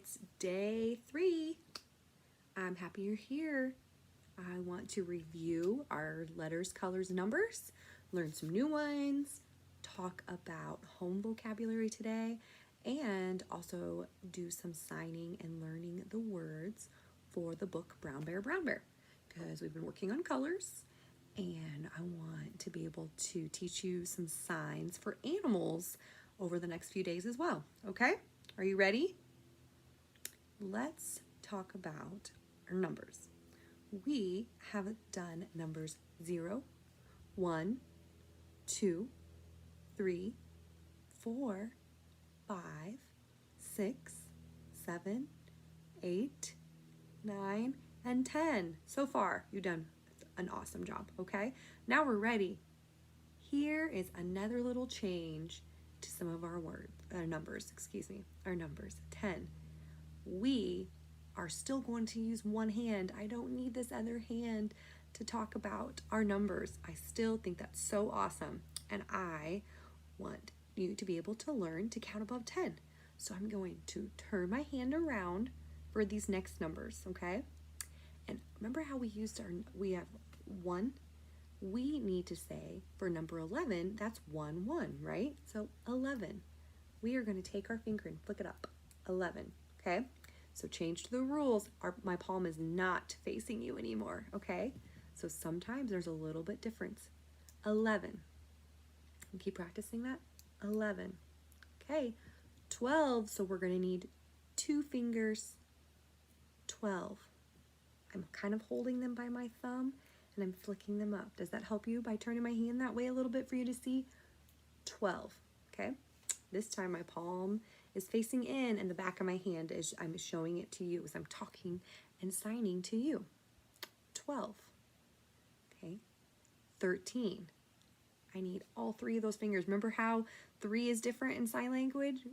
It's day 3. I'm happy you're here. I want to review our letters, colors, numbers, learn some new ones, talk about home vocabulary today, and also do some signing and learning the words for the book Brown Bear, Brown Bear, because we've been working on colors and I want to be able to teach you some signs for animals over the next few days as well. Okay? Are you ready? Let's talk about our numbers. We have done numbers 0, 1, 2, 3, 4, 5, 6, 7, 8, 9, and 10. So far, you've done an awesome job, okay? Now we're ready. Here is another little change to some of our numbers. 10. We are still going to use one hand. I don't need this other hand to talk about our numbers. I still think that's so awesome. And I want you to be able to learn to count above 10. So I'm going to turn my hand around for these next numbers, okay? And remember how we have 1? We need to say for number 11, that's 1, 1, right? So 11. We are going to take our finger and flick it up. 11, okay? So change to the rules. My palm is not facing you anymore, okay? So sometimes there's a little bit difference. 11. And keep practicing that. 11. Okay. 12. So we're going to need 2 fingers. 12. I'm kind of holding them by my thumb and I'm flicking them up. Does that help you by turning my hand that way a little bit for you to see? 12. Okay. This time my palm is facing in and the back of my hand is I'm showing it to you as I'm talking and signing to you. 12. Okay. 13. I need all 3 of those fingers. Remember how 3 is different in sign language?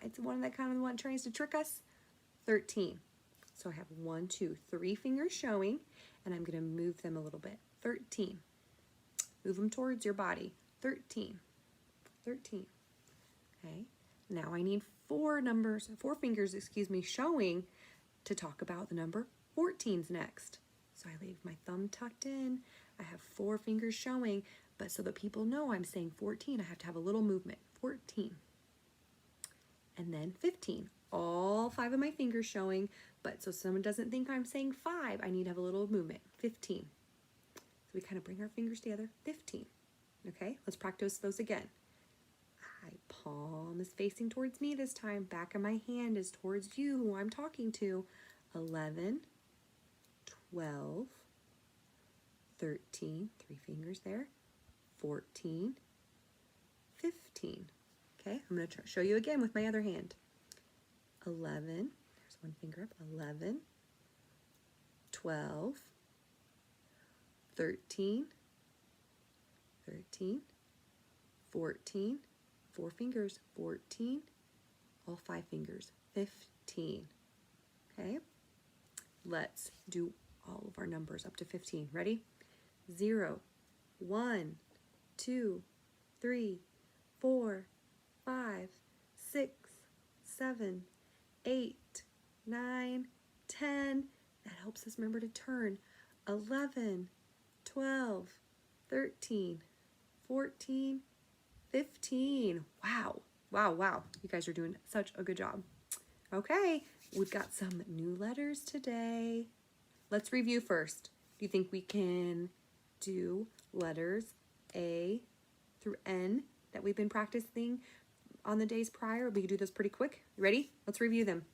It's one that kind of one tries to trick us. 13. So I have 1, 2, 3 fingers showing and I'm going to move them a little bit. 13. Move them towards your body. 13. 13. Okay. Now I need 4 fingers, showing to talk about the number 14's next. So I leave my thumb tucked in. I have 4 fingers showing, but so that people know I'm saying 14, I have to have a little movement. 14. And then 15. All 5 of my fingers showing, but so someone doesn't think I'm saying 5, I need to have a little movement. 15. So we kind of bring our fingers together. 15. Okay, let's practice those again. My palm is facing towards me this time. Back of my hand is towards you, who I'm talking to. 11, 12, 13, 3 fingers there, 14, 15. Okay, I'm going to show you again with my other hand. 11, there's 1 finger up, 11, 12, 13, 14, 4 fingers, 14, all 5 fingers, 15. Okay, let's do all of our numbers up to 15. Ready? 0, 1, 2, 3, 4, 5, 6, 7, 8, 9, 10. That helps us remember to turn. 11, 12, 13, 14, 15. Wow. Wow, wow. You guys are doing such a good job. Okay, we've got some new letters today. Let's review first. Do you think we can do letters A through N that we've been practicing on the days prior? We can do those pretty quick. You ready? Let's review them.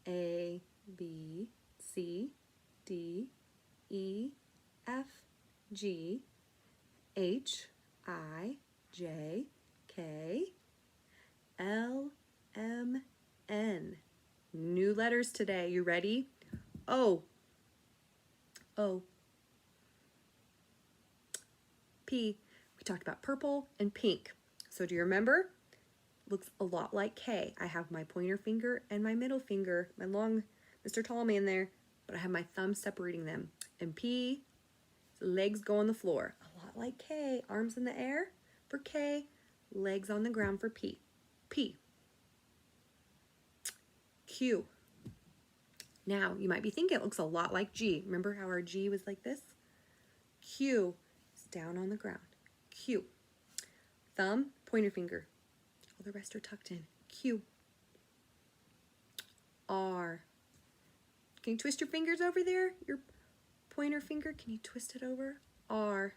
A, B, C, D, E, F, G, H, I, J, K, L, M, N. New letters today. You ready? O, O, P. We talked about purple and pink. So do you remember? Looks a lot like K. I have my pointer finger and my middle finger, my long Mr. Tallman there, but I have my thumb separating them. And P, legs go on the floor. A lot like K. Arms in the air for K, legs on the ground for P. P. Q. Now, you might be thinking it looks a lot like G. Remember how our G was like this? Q is down on the ground. Q. Thumb, pointer finger. All the rest are tucked in. Q. R. Can you twist your fingers over there? Your pointer finger, can you twist it over? R.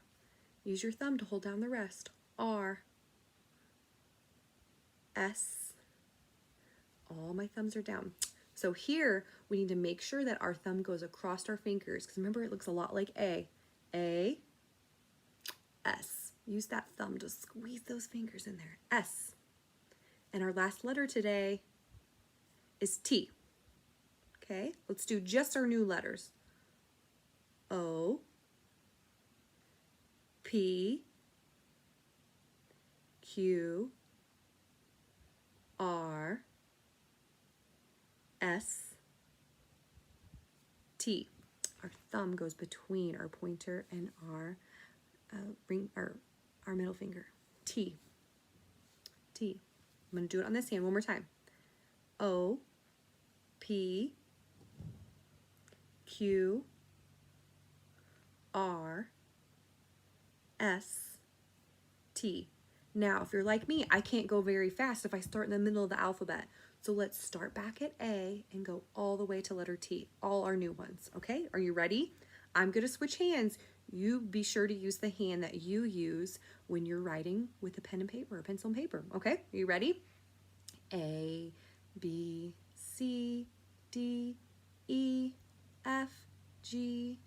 Use your thumb to hold down the rest. R. S. All my thumbs are down. So here, we need to make sure that our thumb goes across our fingers, because remember, it looks a lot like A. A. S. Use that thumb to squeeze those fingers in there. S. And our last letter today is T. Okay, let's do just our new letters. O, P, Q, R, S, T. Our thumb goes between our pointer and our our middle finger. T. T. I'm going to do it on this hand one more time. O, P, Q, R, S, T. Now, if you're like me, I can't go very fast if I start in the middle of the alphabet. So let's start back at A and go all the way to letter T, all our new ones, okay? Are you ready? I'm going to switch hands. You be sure to use the hand that you use when you're writing with a pen and paper or pencil and paper, okay? Are you ready? A, B, C, D, E, F, G,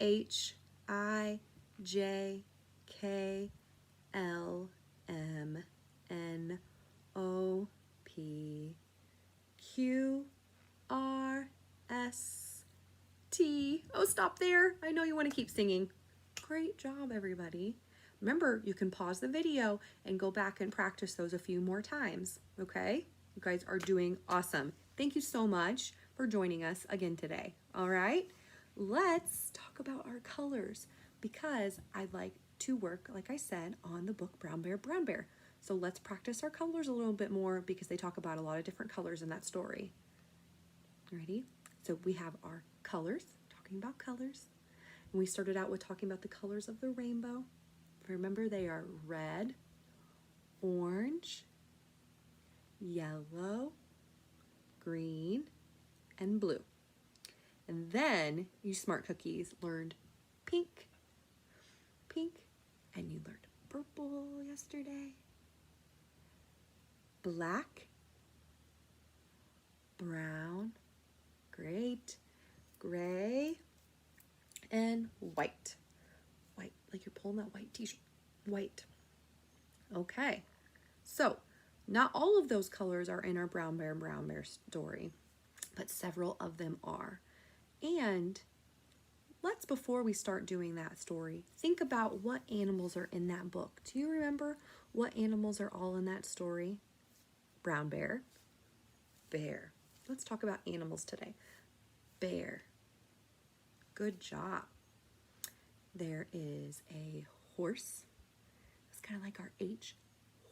H, I, J, K, L, M, N, O, P, Q, R, S, T. Oh, stop there. I know you want to keep singing. Great job, everybody. Remember, you can pause the video and go back and practice those a few more times, okay? You guys are doing awesome. Thank you so much for joining us again today, all right? Let's talk about our colors, because I'd like to work, like I said, on the book Brown Bear, Brown Bear. So let's practice our colors a little bit more, because they talk about a lot of different colors in that story. Ready? So we have our colors, talking about colors. And we started out with talking about the colors of the rainbow. Remember, they are red, orange, yellow, green, and blue. And then you smart cookies learned pink, and you learned purple yesterday, black, brown, great, gray, and white. White, like you're pulling that white t-shirt. White. Okay, so not all of those colors are in our Brown Bear story, but several of them are. And let's, before we start doing that story, think about what animals are in that book. Do you remember what animals are all in that story? Brown bear, bear. Let's talk about animals today. Bear. Good job. There is a horse. It's kind of like our H.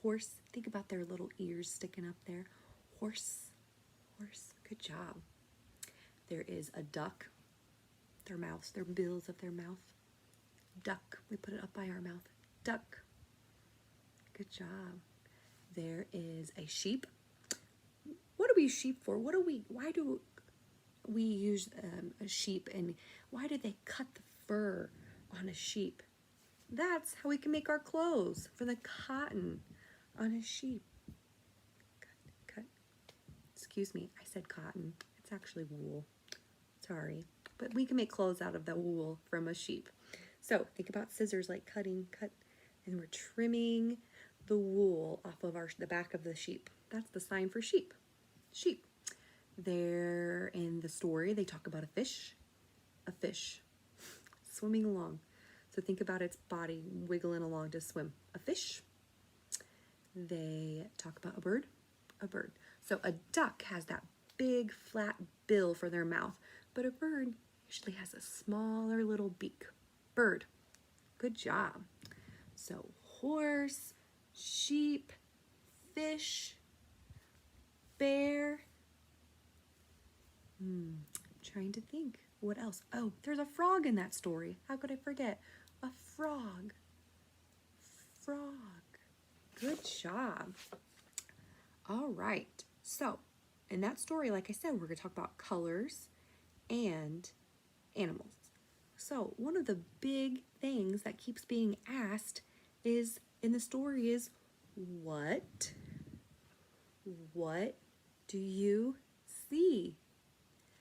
Horse. Think about their little ears sticking up there. Horse. Horse. Good job. There is a duck. Their mouths, their bills of their mouth. Duck. We put it up by our mouth. Duck. Good job. There is a sheep. What do we use sheep for? Why do we use a sheep, and why do they cut the fur on a sheep? That's how we can make our clothes, for the cotton on a sheep. Cut. Excuse me, I said cotton. It's actually wool. Sorry. But we can make clothes out of the wool from a sheep. So think about scissors, like cut, and we're trimming the wool off of the back of the sheep. That's the sign for sheep. Sheep. There in the story, they talk about a fish swimming along. So think about its body wiggling along to swim. A fish. They talk about a bird. So a duck has that big flat bill for their mouth, but a bird usually has a smaller little beak. Bird. Good job. So horse, sheep, fish, bear, Trying to think. What else? Oh, there's a frog in that story. How could I forget? A frog. Frog. Good job. All right. So, in that story, like I said, we're going to talk about colors and animals. So, one of the big things that keeps being asked is in the story is what do you see?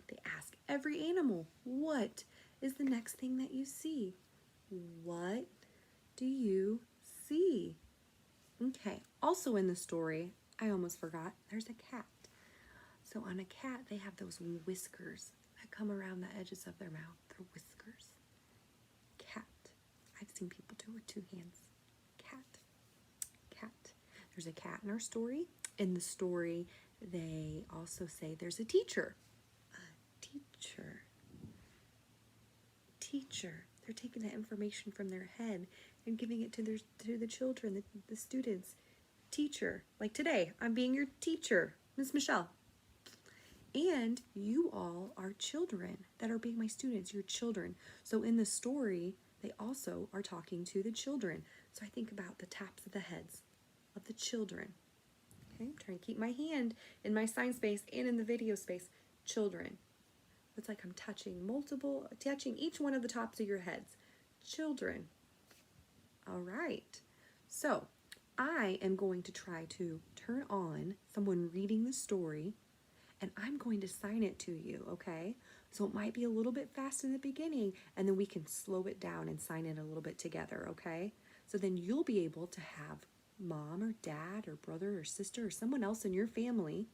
They ask every animal, what is the next thing that you see? What do you see? Okay, also in the story, I almost forgot, there's a cat. So on a cat, they have those whiskers that come around the edges of their mouth. They're whiskers. Cat. I've seen people do it with two hands. Cat. Cat. There's a cat in our story. In the story, they also say there's a teacher. A teacher. Teacher. They're taking that information from their head and giving it to the children, the students. Teacher. Like today, I'm being your teacher, Miss Michelle. And you all are children that are being my students, your children. So in the story, they also are talking to the children. So I think about the tops of the heads of the children. Okay, I'm trying to keep my hand in my sign space and in the video space. Children. It's like I'm touching each one of the tops of your heads. Children. All right. So I am going to try to turn on someone reading the story, and I'm going to sign it to you, okay? So it might be a little bit fast in the beginning, and then we can slow it down and sign it a little bit together, okay? So then you'll be able to have mom or dad or brother or sister or someone else in your family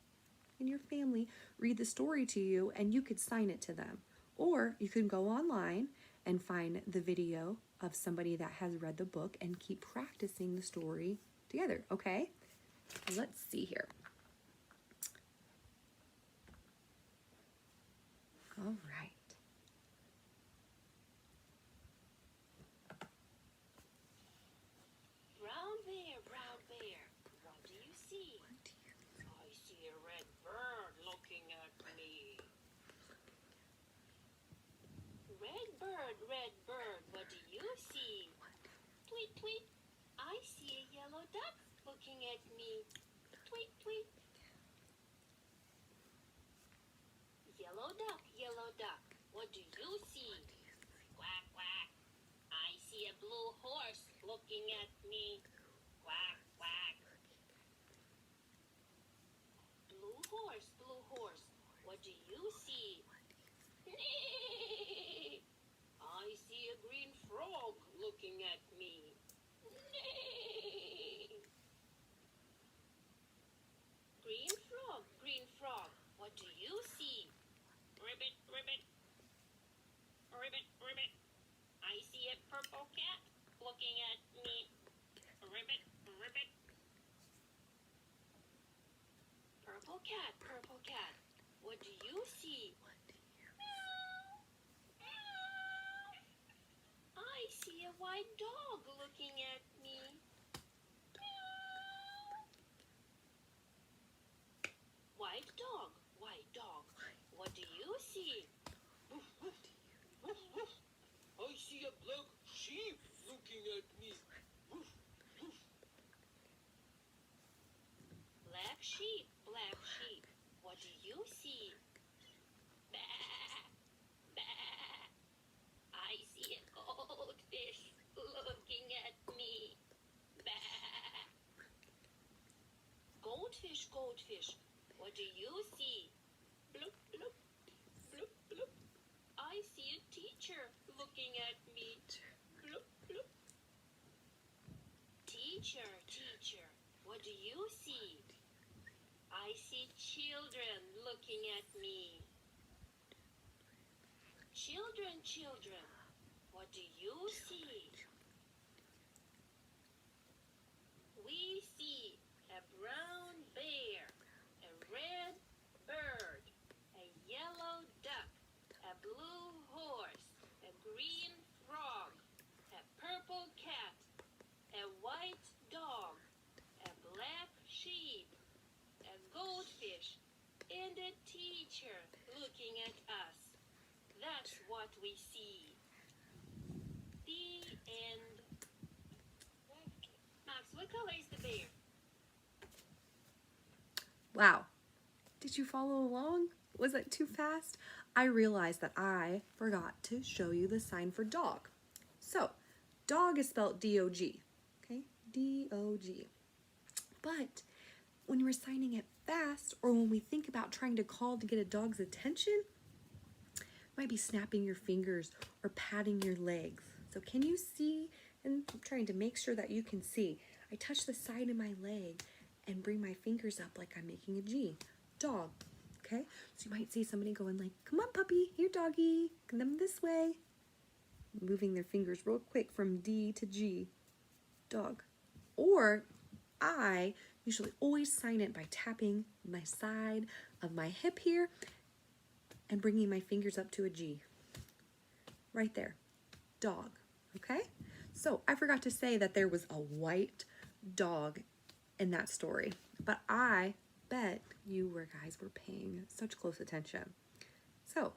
read the story to you, and you could sign it to them. Or you can go online and find the video of somebody that has read the book and keep practicing the story together, okay? Let's see here. All right. Brown bear, what do you see? I see a red bird looking at me. Red bird, what do you see? Tweet, tweet, I see a yellow duck looking at me. Tweet, tweet. Yellow duck, what do you see? Quack, quack, I see a blue horse looking at me. Quack, quack. Blue horse, what do you see? Neigh! I see a green frog looking at me. Neigh! Green frog, what do you see? Ribbit, ribbit. Ribbit, ribbit. I see a purple cat looking at me. Ribbit, ribbit. Purple cat, what do you see? Meow, meow. I see a white dog looking at me. Meow. White dog, what do you see? I see a black sheep looking at me. Black sheep, what do you see? Bah, bah. I see a goldfish looking at me. Bah. Goldfish, what do you see? Bloop, bloop, bloop, bloop. I see a teacher looking at me. Bloop, bloop. Teacher, what do you see? I see children looking at me. Children, what do you see? We see a brown bear, a red bird, a yellow duck, a blue horse, a green frog, a purple cat, a white dog, a black sheep, a goldfish, and a teacher looking what we see. The end. Max, what color is the bear? Wow. Did you follow along? Was that too fast? I realized that I forgot to show you the sign for dog. So, dog is spelled D-O-G. Okay? D-O-G. But when we're signing it fast, or when we think about trying to call to get a dog's attention, you might be snapping your fingers or patting your legs. So can you see? And I'm trying to make sure that you can see. I touch the side of my leg and bring my fingers up like I'm making a G. Dog. Okay? So you might see somebody going like, come on puppy, here doggy, come this way. Moving their fingers real quick from D to G. Dog. Or I usually always sign it by tapping my side of my hip here and bringing my fingers up to a G. Right there. Dog. Okay? So I forgot to say that there was a white dog in that story, but I bet you guys were paying such close attention. So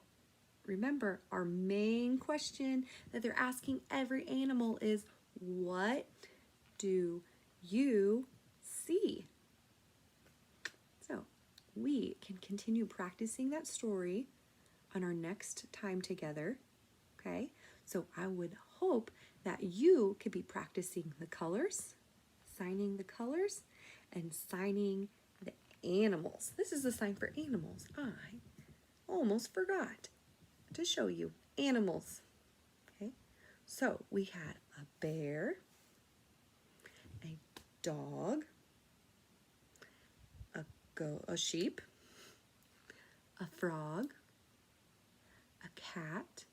remember, our main question that they're asking every animal is, what do you see? So we can continue practicing that story on our next time together. Okay? So I would hope that you could be practicing the colors, signing the colors, and signing the animals. This is the sign for animals. I almost forgot to show you animals. Okay? So we had a bear, a dog, a sheep, a frog, a cat,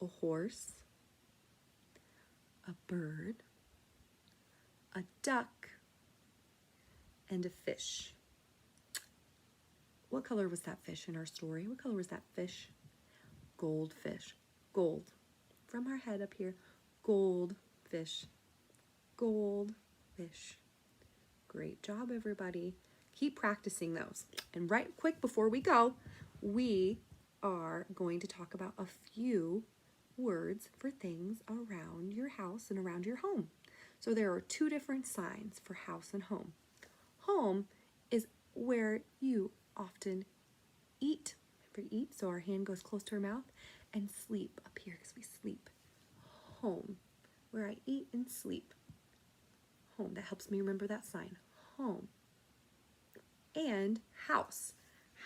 a horse, a bird, a duck, and a fish. What color was that fish in our story? What color was that fish? Goldfish. Gold. From our head up here, goldfish. Goldfish. Great job, everybody. Keep practicing those. And right quick before we go, we are going to talk about a few words for things around your house and around your home. So there are two different signs for house and home. Home is where you often eat. Remember, eat, so our hand goes close to our mouth, and sleep up here because we sleep. Home, where I eat and sleep. Home, that helps me remember that sign. Home. And house.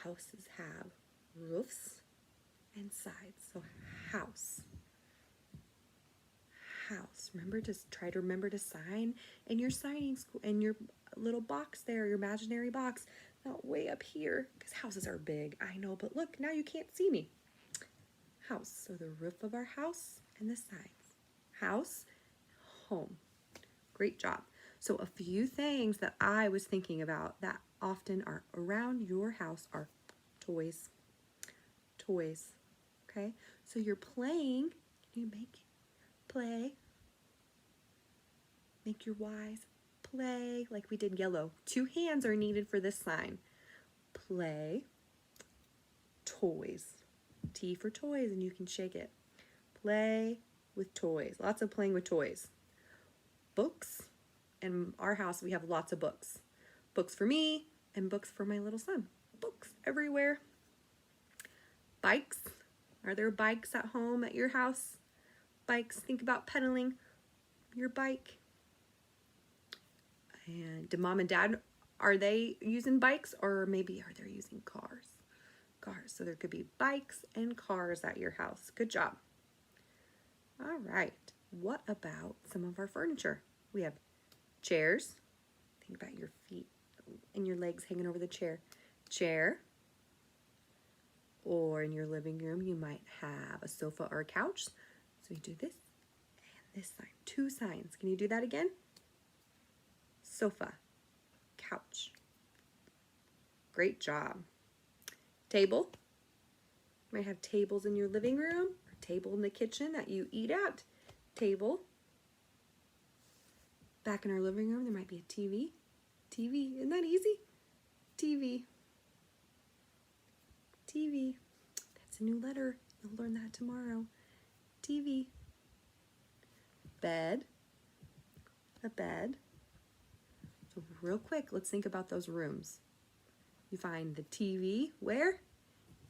Houses have roofs and sides. So house. House. Try to remember to sign in your signing school, in your little box there, your imaginary box, not way up here, because houses are big. I know, but look, now you can't see me. House. So the roof of our house and the sides. House, home. Great job. So a few things that I was thinking about that often are around your house are toys. Toys. Okay? So you're playing. You play. Make your Y's. Play. Like we did yellow. 2 hands are needed for this sign. Play. Toys. T for toys, and you can shake it. Play with toys. Lots of playing with toys. Books. In our house, we have lots of books. Books for me and books for my little son. Books everywhere. Bikes. Are there bikes at home at your house? Bikes. Think about pedaling your bike. And do mom and dad, are they using bikes, or maybe are they using cars? Cars. So there could be bikes and cars at your house. Good job. All right. What about some of our furniture? We have chairs. Think about your feet and your legs hanging over the chair. Chair. Or in your living room, you might have a sofa or a couch. So you do this and this sign. 2 signs. Can you do that again? Sofa. Couch. Great job. Table. You might have tables in your living room or table in the kitchen that you eat at. Table. Back in our living room, there might be a TV. TV. Isn't that easy? TV. TV. That's That's a new letter. You'll learn that tomorrow. TV. Bed. A bed. So real quick, let's think about those rooms. You find the TV where?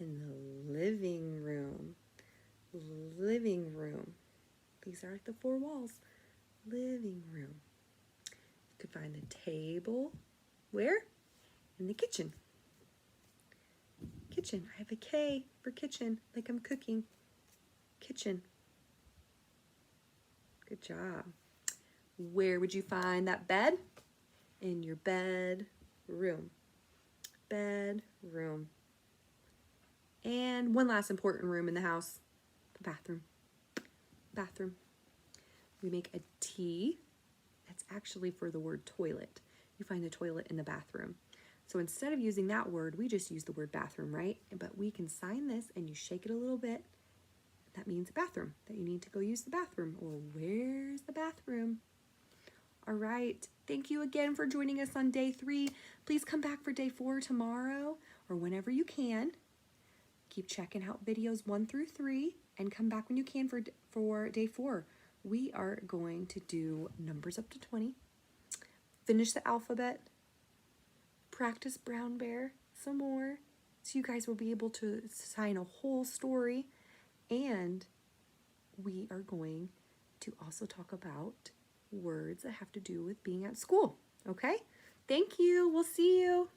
In the living room. Living room. These are like the four walls. Living room. You could find the table where? In the kitchen. Kitchen. I have a K for kitchen, like I'm cooking. Kitchen. Good job. Where would you find that bed? In your bedroom. Bedroom. And one last important room in the house, the bathroom. Bathroom. We make a T. That's actually for the word toilet. You find the toilet in the bathroom. So instead of using that word, we just use the word bathroom, right? But we can sign this and you shake it a little bit. That means bathroom, that you need to go use the bathroom. Or where's the bathroom? All right. Thank you again for joining us on day 3. Please come back for day 4 tomorrow or whenever you can. Keep checking out videos 1 through 3 and come back when you can for day 4. We are going to do numbers up to 20. Finish the alphabet. Practice brown bear some more. So you guys will be able to sign a whole story. And we are going to also talk about words that have to do with being at school. Okay? Thank you. We'll see you.